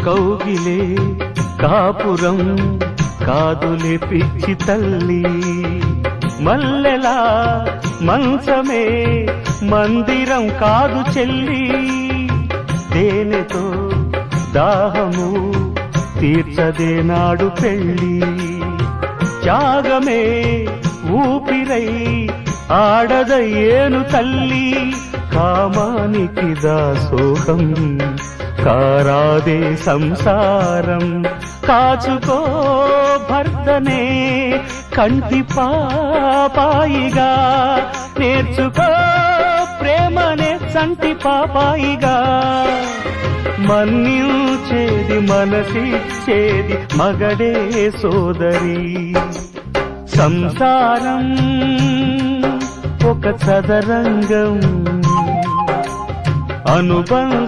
కౌగిలే కాపురం కాదులే పిచ్చి తల్లి, మల్లెలా మంచమే మందిరం కాదు చెల్లి, దేనితో దాహము తీర్చదే నాడు పెళ్ళి, త్యాగమే ఊపిరై ఆడదయ్యేను తల్లి, కామానికి దాసోహం కారాదే సంసారం, కాచుకో భర్తనే కంటి పాపాయిగా, నేర్చుకో ప్రేమనే సంటి పాపాయిగా, మన్నించేది మనసిచ్చేది మగడే సోదరి, సంసారం ఒక చదరంగం అనుబంధం